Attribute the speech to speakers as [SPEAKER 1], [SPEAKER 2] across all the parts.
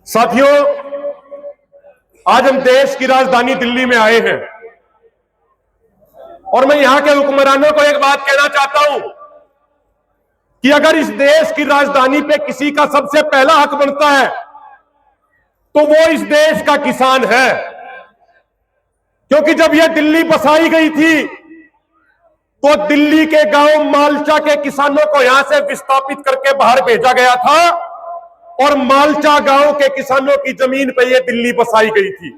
[SPEAKER 1] साथियों, आज हम देश की राजधानी दिल्ली में आए हैं और मैं यहां के हुक्मरानों को एक बात कहना चाहता हूं कि अगर इस देश की राजधानी पे किसी का सबसे पहला हक बनता है तो वो इस देश का किसान है। क्योंकि जब यह दिल्ली बसाई गई थी तो दिल्ली के गांव मालचा के किसानों को यहां से विस्थापित करके बाहर भेजा गया था और मालचा गांव के किसानों की जमीन पर यह दिल्ली बसाई गई थी।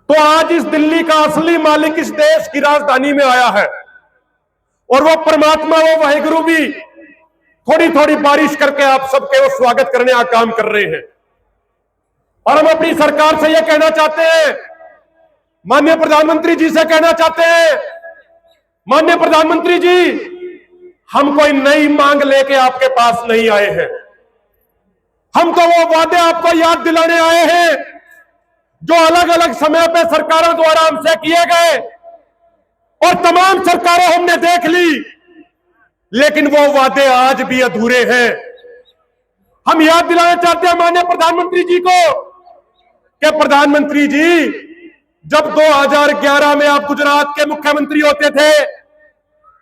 [SPEAKER 1] तो आज इस दिल्ली का असली मालिक इस देश की राजधानी में आया है और वो परमात्मा, वो वाहिगुरु भी थोड़ी थोड़ी बारिश करके आप सबके वो स्वागत करने का काम कर रहे हैं। और हम अपनी सरकार से यह कहना चाहते हैं, माननीय प्रधानमंत्री जी से कहना चाहते हैं, माननीय प्रधानमंत्री जी, हम कोई नई मांग लेके आपके पास नहीं आए हैं। हम तो वो वादे आपको याद दिलाने आए हैं जो अलग अलग समय पे सरकारों द्वारा हमसे किए गए और तमाम सरकारें हमने देख ली, लेकिन वो वादे आज भी अधूरे हैं। हम याद दिलाना चाहते हैं माननीय प्रधानमंत्री जी को कि प्रधानमंत्री जी, जब 2011 में आप गुजरात के मुख्यमंत्री होते थे,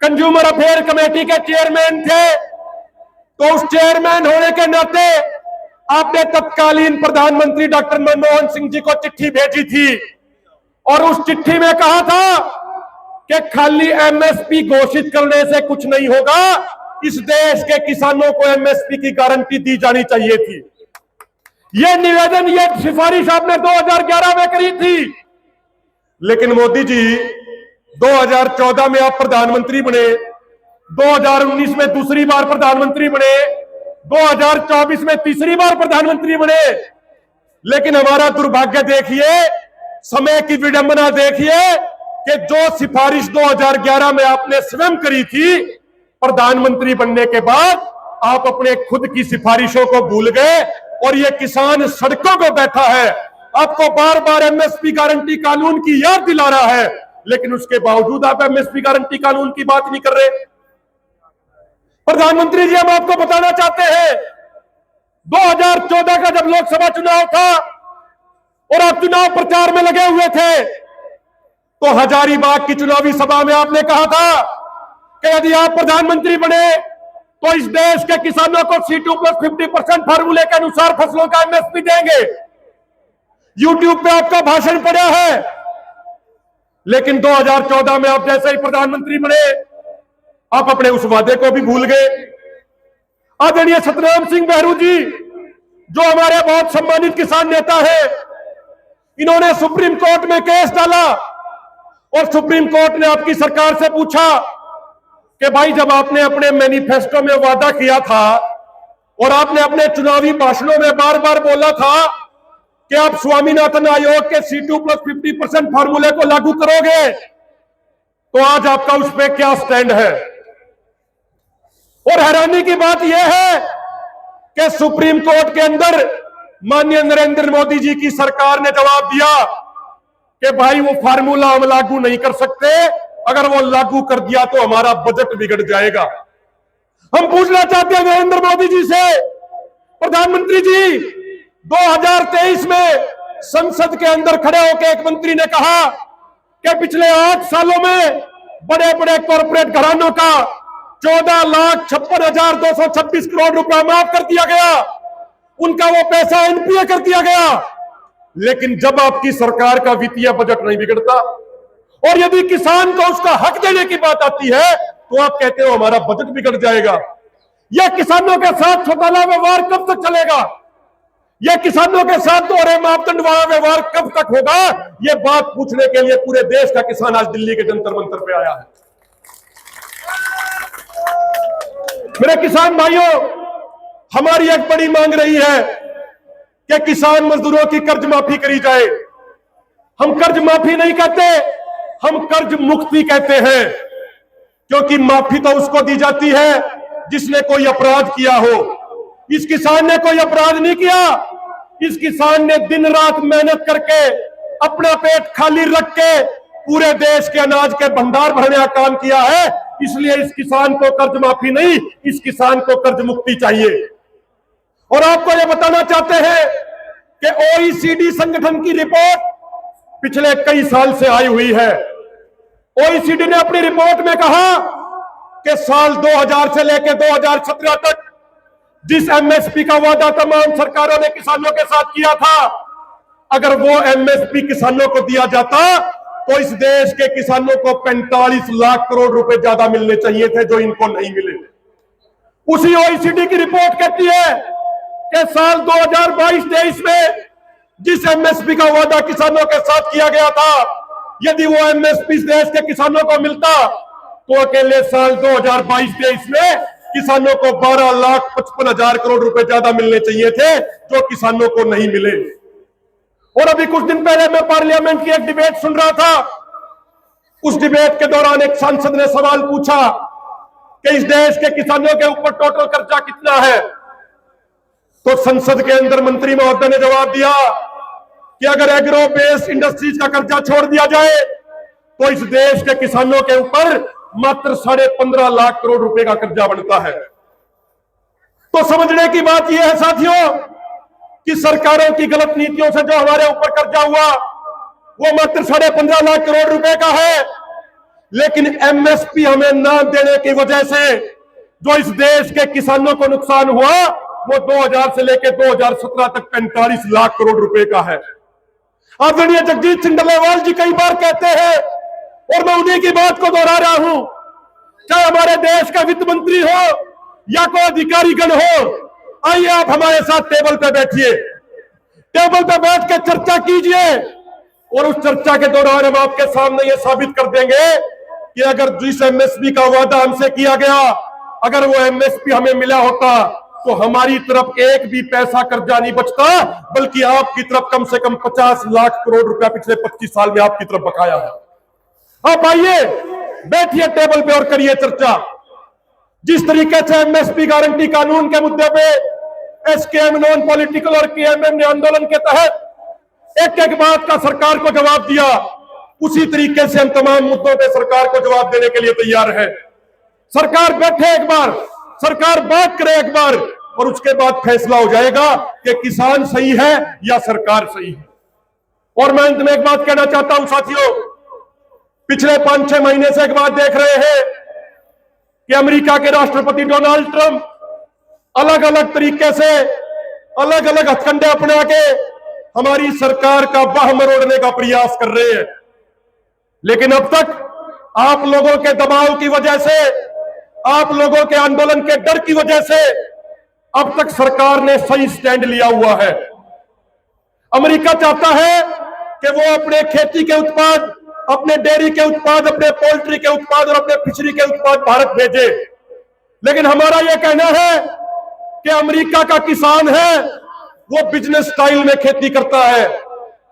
[SPEAKER 1] कंज्यूमर अफेयर कमेटी के चेयरमैन थे, तो उस चेयरमैन होने के नाते आपने तत्कालीन प्रधानमंत्री डॉक्टर मनमोहन सिंह जी को चिट्ठी भेजी थी और उस चिट्ठी में कहा था कि खाली एमएसपी घोषित करने से कुछ नहीं होगा, इस देश के किसानों को एमएसपी की गारंटी दी जानी चाहिए थी। यह निवेदन, यह सिफारिश आपने 2011 में करी थी, लेकिन मोदी जी 2014 में आप प्रधानमंत्री बने, 2019 में दूसरी बार प्रधानमंत्री बने, 2024 में तीसरी बार प्रधानमंत्री बने, लेकिन हमारा दुर्भाग्य देखिए, समय की विडंबना देखिए कि जो सिफारिश 2011 में आपने स्वयं करी थी, प्रधानमंत्री बनने के बाद आप अपने खुद की सिफारिशों को भूल गए और ये किसान सड़कों पर बैठा है, आपको बार बार एमएसपी गारंटी कानून की याद दिला रहा है, लेकिन उसके बावजूद आप एमएसपी गारंटी कानून की बात नहीं कर रहे। प्रधानमंत्री जी, हम आपको बताना चाहते हैं, 2014 का जब लोकसभा चुनाव था और आप चुनाव प्रचार में लगे हुए थे, तो हजारीबाग की चुनावी सभा में आपने कहा था कि यदि आप प्रधानमंत्री बने तो इस देश के किसानों को C2+50% फार्मूले के अनुसार फसलों का एमएसपी देंगे। यूट्यूब पे आपका भाषण पड़ा है, लेकिन 2014 में आप जैसे ही प्रधानमंत्री बने, आप अपने उस वादे को भी भूल गए। आदरणीय सतनाम सिंह बहरू जी, जो हमारे बहुत सम्मानित किसान नेता है, इन्होंने सुप्रीम कोर्ट में केस डाला और सुप्रीम कोर्ट ने आपकी सरकार से पूछा कि भाई, जब आपने अपने मैनिफेस्टो में वादा किया था और आपने अपने चुनावी भाषणों में बार बार बोला था कि आप स्वामीनाथन आयोग के C2+50% फार्मूले को लागू करोगे, तो आज आपका उस पर क्या स्टैंड है? और हैरानी की बात यह है कि सुप्रीम कोर्ट के अंदर माननीय नरेंद्र मोदी जी की सरकार ने जवाब दिया कि भाई, वो फार्मूला हम लागू नहीं कर सकते, अगर वो लागू कर दिया तो हमारा बजट बिगड़ जाएगा। हम पूछना चाहते हैं नरेंद्र मोदी जी से, प्रधानमंत्री जी, 2023 में संसद के अंदर खड़े होकर एक मंत्री ने कहा कि पिछले 8 सालों में बड़े बड़े कॉर्पोरेट घरानों का 14,56,226 करोड़ रुपया माफ कर दिया गया, उनका वो पैसा एनपीए कर दिया गया। लेकिन जब आपकी सरकार का वित्तीय बजट नहीं बिगड़ता और यदि किसान को उसका हक देने की बात आती है तो आप कहते हो हमारा बजट बिगड़ जाएगा। यह किसानों के साथ घोटाला व्यवहार कब तक चलेगा? यह किसानों के साथ दोहरे मापदंड वाला व्यवहार कब तक होगा? यह बात पूछने के लिए पूरे देश का किसान आज दिल्ली के जंतर मंतर पे आया है। मेरे किसान भाइयों, हमारी एक बड़ी मांग रही है कि किसान मजदूरों की कर्ज माफी करी जाए। हम कर्ज माफी नहीं कहते, हम कर्ज मुक्ति कहते हैं, क्योंकि माफी तो उसको दी जाती है जिसने कोई अपराध किया हो। इस किसान ने कोई अपराध नहीं किया, इस किसान ने दिन रात मेहनत करके अपना पेट खाली रख के पूरे देश के अनाज के भंडार भरने का काम किया है। इसलिए इस किसान को कर्ज माफी नहीं, इस किसान को कर्ज मुक्ति चाहिए। और आपको यह बताना चाहते हैं कि ओईसीडी संगठन की रिपोर्ट पिछले कई साल से आई हुई है। ओईसीडी ने अपनी रिपोर्ट में कहा कि साल 2000 से लेकर 2017 तक जिस एमएसपी का वादा तमाम सरकारों ने किसानों के साथ किया था, अगर वो एमएसपी किसानों को दिया जाता तो इस देश के किसानों को 45 लाख करोड़ रुपए ज्यादा मिलने चाहिए थे, जो इनको नहीं मिले। उसी ओईसीडी की रिपोर्ट कहती है कि साल 2022-23 में जिस एमएसपी का वादा किसानों के साथ किया गया था, यदि वो एमएसपी देश के किसानों को मिलता तो अकेले साल 2022-23 में किसानों को 12,55,000 करोड़ रुपए ज्यादा मिलने चाहिए थे, जो किसानों को नहीं मिले। और अभी कुछ दिन पहले मैं पार्लियामेंट की एक डिबेट सुन रहा था। उस डिबेट के दौरान एक सांसद ने सवाल पूछा कि इस देश के किसानों के ऊपर टोटल कर्जा कितना है। तो संसद के अंदर मंत्री महोदय ने जवाब दिया कि अगर एग्रो बेस्ड इंडस्ट्रीज का कर्जा छोड़ दिया जाए तो इस देश के किसानों के ऊपर मात्र 15.5 लाख करोड़ रुपए का कर्जा बनता है। तो समझने की बात यह है साथियों कि सरकारों की गलत नीतियों से जो हमारे ऊपर कर्जा हुआ वो मात्र 15.5 लाख करोड़ रुपए का है, लेकिन एमएसपी हमें ना देने की वजह से जो इस देश के किसानों को नुकसान हुआ वो 2000 से लेकर 2017 तक 45 लाख करोड़ रुपए का है। आदरणीय जगजीत सिंह डल्लेवाल जी कई बार कहते हैं और मैं उन्हीं की बात को दोहरा रहा हूं, चाहे हमारे देश का वित्त मंत्री हो या कोई अधिकारीगण हो, आइए आप हमारे साथ टेबल पे बैठिए, टेबल पे बैठ के चर्चा कीजिए और उस चर्चा के दौरान हम आपके सामने ये साबित कर देंगे कि अगर जिस एमएसपी का वादा हमसे किया गया, अगर वो एमएसपी हमें मिला होता तो हमारी तरफ एक भी पैसा कर्जा नहीं बचता, बल्कि आपकी तरफ कम से कम 50 लाख करोड़ रुपया पिछले 25 साल में आपकी तरफ बकाया है। आप आइए बैठिए टेबल पे और करिए चर्चा। जिस तरीके से एमएसपी गारंटी कानून के मुद्दे पे एसकेएम नॉन पॉलिटिकल और केएमएम ने आंदोलन के तहत एक एक बात का सरकार को जवाब दिया, उसी तरीके से हम तमाम मुद्दों पे सरकार को जवाब देने के लिए तैयार है। सरकार बैठे एक बार, सरकार बात करे एक बार, और उसके बाद फैसला हो जाएगा कि किसान सही है या सरकार सही है। और मैं अंत में एक बात कहना चाहता हूं साथियों, पिछले 5-6 महीने से एक बात देख रहे हैं कि अमेरिका के राष्ट्रपति डोनाल्ड ट्रंप अलग अलग तरीके से अलग अलग हथकंडे अपना के हमारी सरकार का बाह मरोड़ने का प्रयास कर रहे हैं, लेकिन अब तक आप लोगों के दबाव की वजह से, आप लोगों के आंदोलन के डर की वजह से अब तक सरकार ने सही स्टैंड लिया हुआ है। अमेरिका चाहता है कि वो अपने खेती के उत्पाद, अपने डेयरी के उत्पाद, अपने पोल्ट्री के उत्पाद और अपने फिशरी के उत्पाद भारत भेजे, लेकिन हमारा यह कहना है कि अमेरिका का किसान है वो बिजनेस स्टाइल में खेती करता है,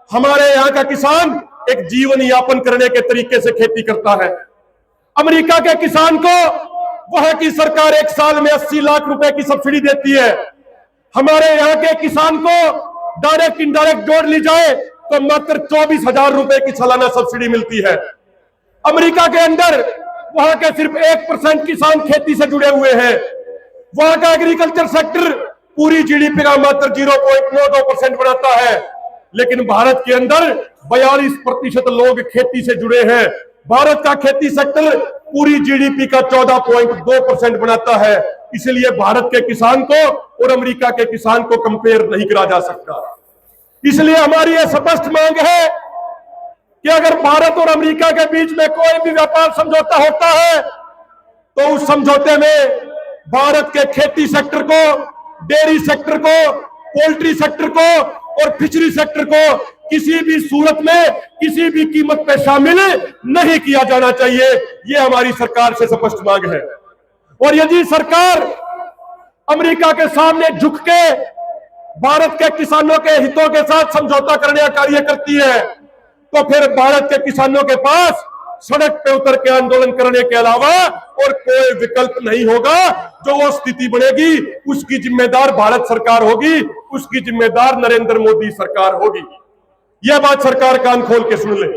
[SPEAKER 1] हमारे यहां का किसान एक जीवन यापन करने के तरीके से खेती करता है। अमेरिका के किसान को वहां की सरकार एक साल में 80 लाख रुपए की सब्सिडी देती है, हमारे यहां के किसान को डायरेक्ट इनडायरेक्ट जोड़ ली जाए तो मात्र 24,000 रुपए की सालाना सब्सिडी मिलती है। अमेरिका के अंदर वहां के सिर्फ 1% किसान खेती से जुड़े हुए हैं, वहां का एग्रीकल्चर सेक्टर पूरी जीडीपी का मात्र 0.92% बनाता है, लेकिन भारत के अंदर 42% लोग खेती से जुड़े हैं। भारत का खेती सेक्टर पूरी जीडीपी का 14.2% बनाता है, इसलिए भारत के किसान को और अमेरिका के किसान को कंपेयर नहीं करा जा सकता। इसलिए हमारी यह स्पष्ट मांग है कि अगर भारत और अमेरिका के बीच में कोई भी व्यापार समझौता होता है तो उस समझौते में भारत के खेती सेक्टर को, डेयरी सेक्टर को, पोल्ट्री सेक्टर को और फिशरी सेक्टर को किसी भी सूरत में किसी भी कीमत पे शामिल नहीं किया जाना चाहिए। यह हमारी सरकार से स्पष्ट मांग है। और यदि सरकार अमेरिका के सामने झुक के भारत के किसानों के हितों के साथ समझौता करने का कार्य करती है तो फिर भारत के किसानों के पास सड़क पे उतर के आंदोलन करने के अलावा और कोई विकल्प नहीं होगा। जो वो स्थिति बनेगी उसकी जिम्मेदार भारत सरकार होगी, उसकी जिम्मेदार नरेंद्र मोदी सरकार होगी। यह बात सरकार कान खोल के सुन ले।